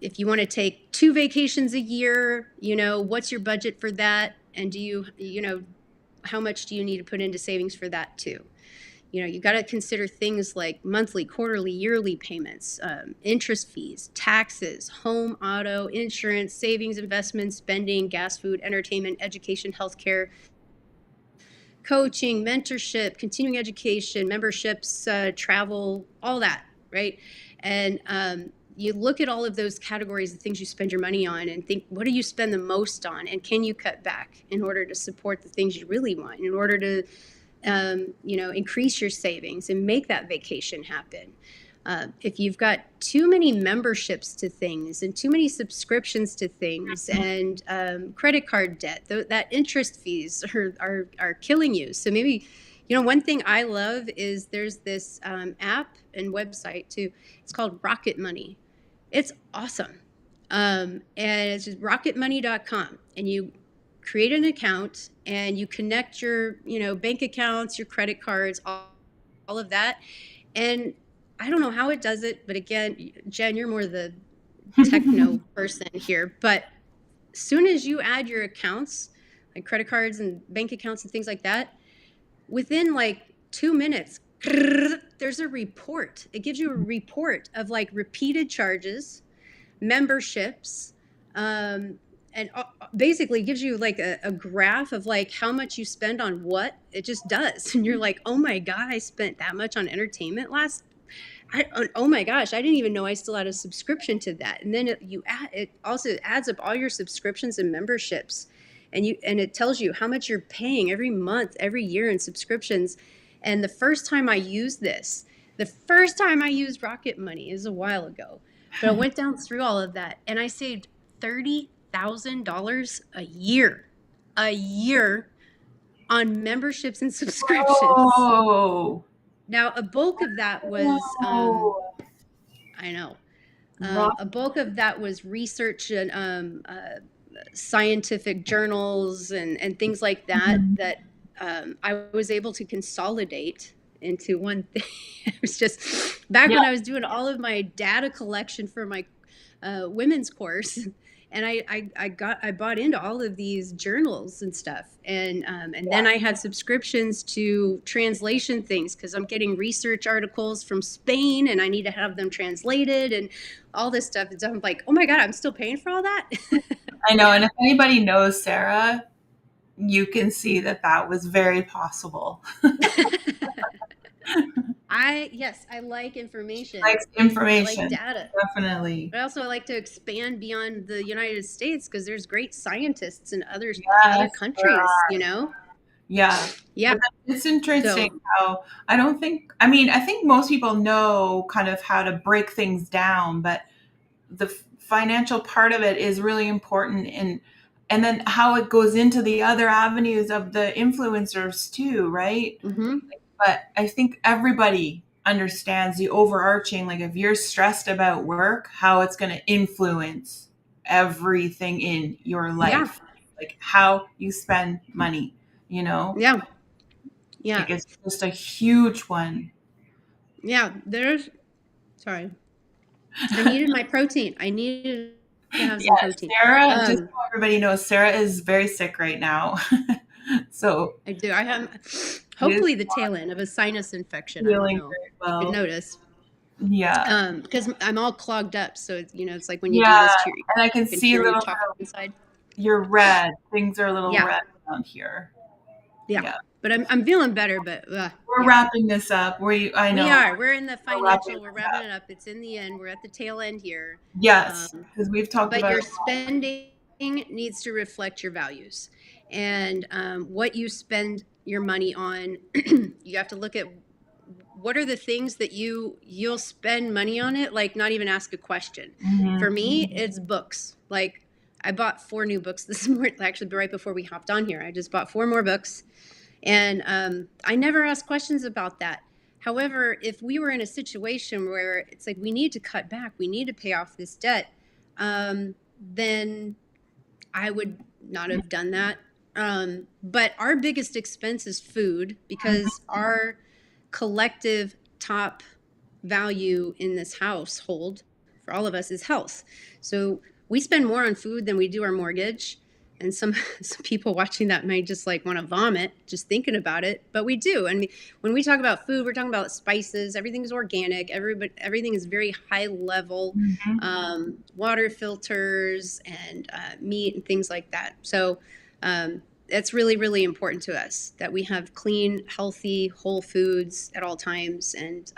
S1: if you want to take 2 vacations a year, what's your budget for that? And how much do you need to put into savings for that too? You got to consider things like monthly, quarterly, yearly payments, interest fees, taxes, home, auto, insurance, savings, investments, spending, gas, food, entertainment, education, healthcare, coaching, mentorship, continuing education, memberships, travel, all that, right? And you look at all of those categories of things you spend your money on and think, what do you spend the most on? And can you cut back in order to support the things you really want, in order to increase your savings and make that vacation happen? If you've got too many memberships to things and too many subscriptions to things and credit card debt, that interest fees are killing you. So maybe, one thing I love is there's this app and website too. It's called Rocket Money. It's awesome. And it's just rocketmoney.com. And you create an account and you connect your, bank accounts, your credit cards, all of that. And I don't know how it does it, but again, Jen, you're more the techno person here. But as soon as you add your accounts, like credit cards and bank accounts and things like that, within like 2 minutes, there's a report. It gives you a report of like repeated charges, memberships, and basically gives you like a graph of like how much you spend on what. It just does. And you're like, oh my God, I spent that much on entertainment oh my gosh, I didn't even know I still had a subscription to that. And then it also adds up all your subscriptions and memberships, and it tells you how much you're paying every month, every year in subscriptions. And the first time I used this, The first time I used Rocket Money is a while ago, but I went down through all of that and I saved $30,000 a year on memberships and subscriptions.
S2: Oh,
S1: Now, a bulk of that was,
S2: oh,
S1: I know,
S2: rock.
S1: a bulk of that was research and scientific journals and things like that
S2: Mhm.
S1: that I was able to consolidate into one thing. It was just back
S2: Yeah,
S1: when I was doing all of my data collection for my women's course. And I bought into all of these journals and stuff, and then I had subscriptions to translation things because I'm getting research articles from Spain and I need to have them translated and all this stuff. And so I'm like, oh my god, I'm still paying for all that.
S2: I know. And if anybody knows Sarah, you can see that that was very possible.
S1: I like information.
S2: Likes
S1: I like
S2: information,
S1: data.
S2: definitely.
S1: But also I like to expand beyond the United States because there's great scientists in other
S2: Yes,
S1: countries, you know?
S2: yeah.
S1: Yeah.
S2: But it's interesting
S1: So,
S2: how I don't think, I mean, I think most people know kind of how to break things down, but the financial part of it is really important, and then how it goes into the other avenues of the influencers too, right?
S1: mhm.
S2: But I think everybody understands the overarching, like if you're stressed about work, how it's going to influence everything in your
S1: Yeah.
S2: life, like how you spend money, you know?
S1: Yeah. Yeah.
S2: Like it's just a huge one.
S1: Yeah. Sorry. I needed my protein. I needed to have some
S2: Yeah,
S1: protein.
S2: Sarah, just
S1: Um,
S2: so everybody knows, Sarah is very sick right now. So
S1: I do. I have
S2: she is
S1: hopefully the tail end of a sinus infection. I don't
S2: feeling
S1: know
S2: very
S1: if you
S2: well.
S1: noticed.
S2: Yeah.
S1: Because I'm all clogged up. So it's like when you do
S2: Yeah.
S1: this
S2: And I can
S1: you can
S2: see a
S1: hear you
S2: little
S1: talk
S2: bit of
S1: inside.
S2: you're red. Things are a little
S1: Yeah,
S2: red around here.
S1: yeah.
S2: Yeah.
S1: But I'm feeling better. But
S2: We're
S1: yeah,
S2: wrapping this up. I
S1: we
S2: know
S1: are. We're in the
S2: we're wrapping
S1: financial. We're
S2: this
S1: wrapping
S2: up.
S1: it up. It's in the end. We're at the tail end here.
S2: Yes,
S1: Um,
S2: because we've talked
S1: but
S2: about
S1: your spending needs to reflect your values, and what you spend your money on. You have to look at what are the things that you'll spend money on it, like not even ask a question. For
S2: Mhm.
S1: me, it's books. Like I bought 4 new books this morning, actually right before we hopped on here. I just bought 4 more books, and I never ask questions about that. However, if we were in a situation where it's like we need to cut back, we need to pay off this debt, then I would not have done that. But our biggest expense is food because our collective top value in this household for all of us is health. So we spend more on food than we do our mortgage. And some people watching that might just like want to vomit just thinking about it, but we do. And when we talk about food, we're talking about spices. Everything's organic. Everything is very high level,
S2: Mhm.
S1: water filters and meat and things like that. So it's really, really important to us that we have clean, healthy, whole foods at all times. And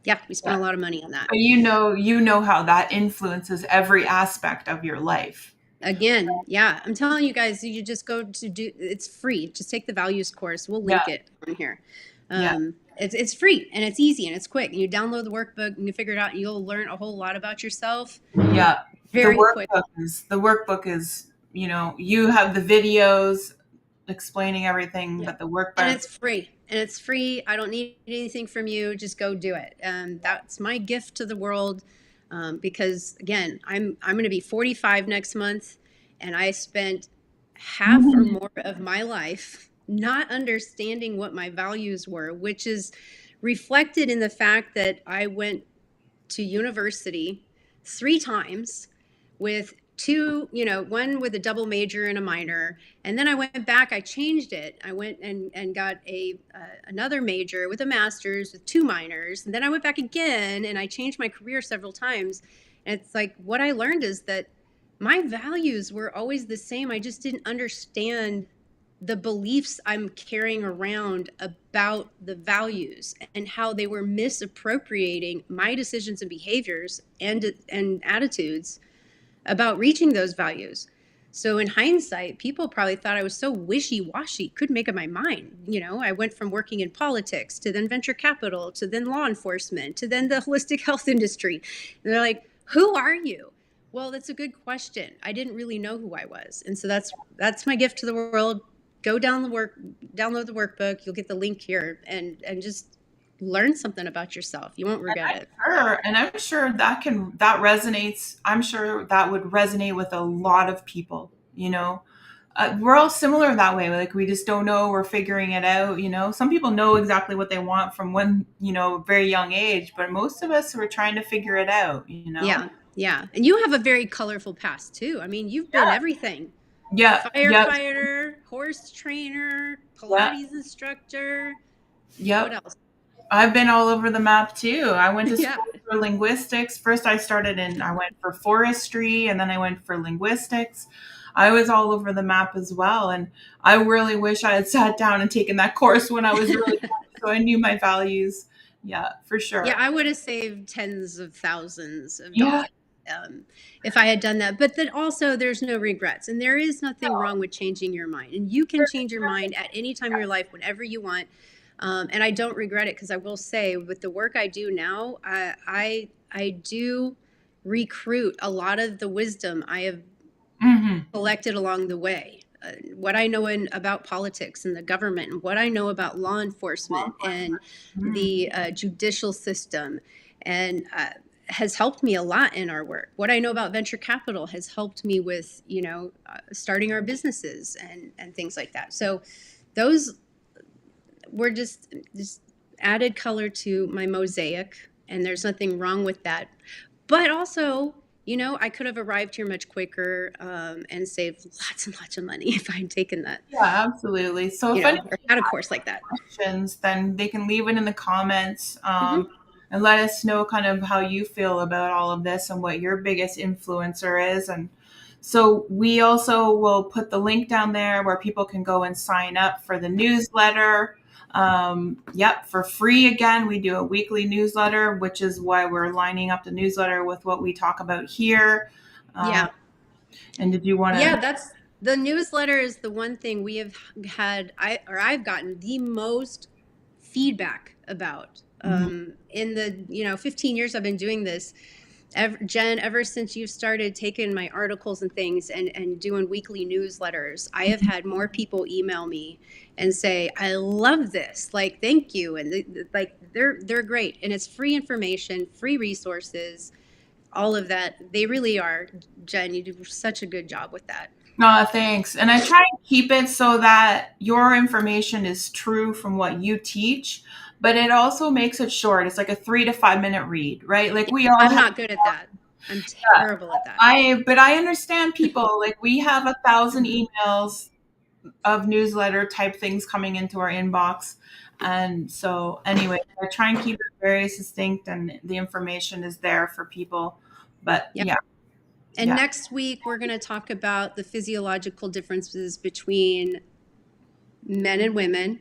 S1: yeah, we
S2: Yeah.
S1: spend a lot of money on that.
S2: But you know how that influences every aspect of your life.
S1: Again, yeah, I'm telling you guys, you just go to do it's free. Just take the values course. We'll
S2: Yeah.
S1: link it on here.
S2: Yeah.
S1: It's free and it's easy and it's quick. And you download the workbook and you figure it out and you'll learn a whole lot about yourself
S2: Yeah.
S1: very quickly.
S2: The workbook is, you know, you have the videos explaining everything,
S1: Yeah.
S2: but the
S1: And
S2: workbook.
S1: it's free. And it's free. I don't need anything from you. Just go do it. That's my gift to the world. Because again, I'm going to be 45 next month, and I spent half or more of my life not understanding what my values were, which is reflected in the fact that I went to university 3 times with two, one with a double major and a minor. And then I went back, I changed it. I went and got another major with a master's with 2 minors. And then I went back again and I changed my career several times. And it's like what I learned is that my values were always the same. I just didn't understand the beliefs I'm carrying around about the values and how they were misappropriating my decisions and behaviors and attitudes about reaching those values. So in hindsight, people probably thought I was so wishy-washy, couldn't make up my mind. I went from working in politics to then venture capital to then law enforcement to then the holistic health industry. And they're like, "Who are you?" Well, that's a good question. I didn't really know who I was. And so that's my gift to the world. Go download the workbook. You'll get the link here and just learn something about yourself. You won't regret it.
S2: And I'm sure that resonates. I'm sure that would resonate with a lot of people. We're all similar that way. Like, we just don't know. We're figuring it out. Some people know exactly what they want from when, very young age, but most of us are trying to figure it out.
S1: Yeah. Yeah. And you have a very colorful past too. I mean, you've been everything.
S2: Yeah.
S1: Firefighter, horse trainer, Pilates instructor.
S2: Yep.
S1: What else?
S2: I've been all over the map too. I went to school for linguistics. First I went for forestry, and then I went for linguistics. I was all over the map as well. And I really wish I had sat down and taken that course when I was really young, so I knew my values. Yeah, for sure.
S1: Yeah, I would have saved tens of thousands of dollars if I had done that. But then also there's no regrets. And there is nothing wrong with changing your mind. And you can change your mind at any time in your life, whenever you want. And I don't regret it, because I will say, with the work I do now, I do recruit a lot of the wisdom I have collected along the way. What I know about politics and the government, and what I know about law enforcement and the judicial system, and has helped me a lot in our work. What I know about venture capital has helped me with, starting our businesses and things like that. So those were just added color to my mosaic, and there's nothing wrong with that. But also, I could have arrived here much quicker and saved lots and lots of money if I had taken that.
S2: Yeah, absolutely. So if anyone
S1: had a course like that,
S2: questions, then they can leave it in the comments and let us know kind of how you feel about all of this and what your biggest influencer is. And so we also will put the link down there where people can go and sign up for the newsletter. For free. Again, we do a weekly newsletter, which is why we're lining up the newsletter with what we talk about here. And did you want to?
S1: Yeah, the newsletter is the one thing we have had, I've gotten the most feedback about in the 15 years I've been doing this. Jen, ever since you've started taking my articles and things and doing weekly newsletters, I have had more people email me and say, "I love this. Like, thank you." And they're great. And it's free information, free resources, all of that. They really are. Jen, you do such a good job with that.
S2: No, thanks. And I try and keep it so that your information is true from what you teach, but it also makes it short. It's like a 3 to 5 minute read, right? Like,
S1: I'm not good at that. I'm terrible at that.
S2: But I understand people. Like, we have 1,000 emails of newsletter type things coming into our inbox. And so anyway, I try and keep it very succinct, and the information is there for people. But
S1: And next week, we're going to talk about the physiological differences between men and women,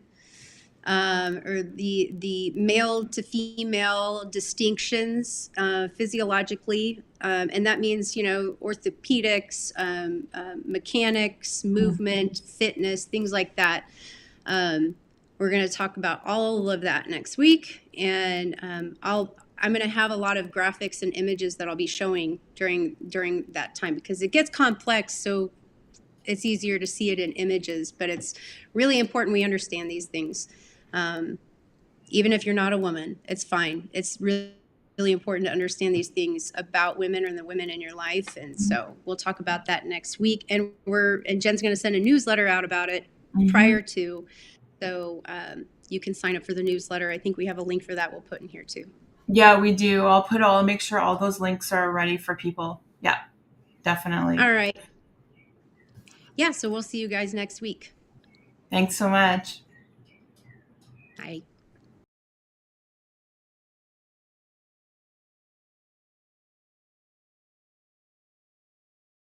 S1: or the male to female distinctions physiologically. And that means, orthopedics, mechanics, movement, fitness, things like that. We're going to talk about all of that next week. And I'm going to have a lot of graphics and images that I'll be showing during that time, because it gets complex. So it's easier to see it in images, but it's really important we understand these things. Even if you're not a woman, it's fine. It's really, really important to understand these things about women and the women in your life. And so we'll talk about that next week. And Jen's going to send a newsletter out about it prior to. So you can sign up for the newsletter. I think we have a link for that we'll put in here too.
S2: Yeah, we do. I'll make sure all those links are ready for people. Yeah, definitely.
S1: All right. Yeah, so we'll see you guys next week.
S2: Thanks so much.
S1: Bye.